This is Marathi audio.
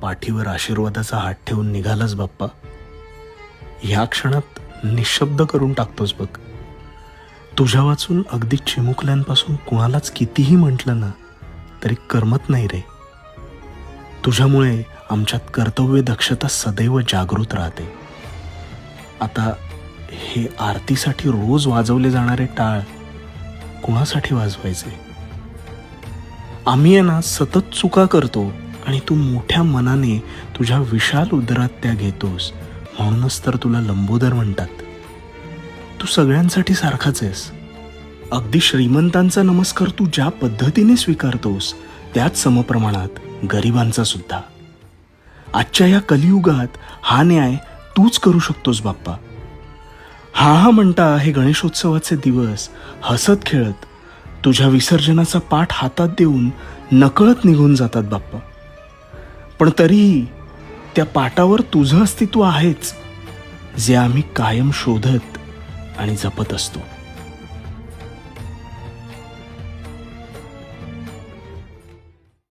पाठीवर आशीर्वादाचा हात ठेवून निघालास बाप्पा. ह्या क्षणात निशब्द करून टाकतोस बघ. तुझ्या वाचून अगदी चिमुकल्यांपासून कुणालाच कितीही म्हटलं ना तरी करमत नाही रे. तुझ्यामुळे आमच्यात कर्तव्य दक्षता सदैव जागृत राहते. आता हे आरतीसाठी रोज वाजवले जाणारे टाळ कुणासाठी वाजवायचे? आम्ही आहे ना सतत चुका करतो आणि तू मोठ्या मनाने तुझ्या विशाल उदरात त्या घेतोस, म्हणूनच तर तुला लंबोदर म्हणतात. तू सगळ्यांसाठी सारखाच आहेस. अगदी श्रीमंतांचा नमस्कार तू ज्या पद्धतीने स्वीकारतोस त्याच समप्रमाणात गरिबांचा सुद्धा. आजच्या या कलियुगात हा न्याय तूच करू शकतोस बाप्पा. हा म्हणता हे गणेशोत्सवाचे दिवस हसत खेळत तुझ्या विसर्जनाचा पाठ हातात देऊन नकळत निघून जातात बाप्पा. पण तरीही त्या पाटावर तुझं अस्तित्व आहेच, जे आम्ही कायम शोधत आणि जपत असतो.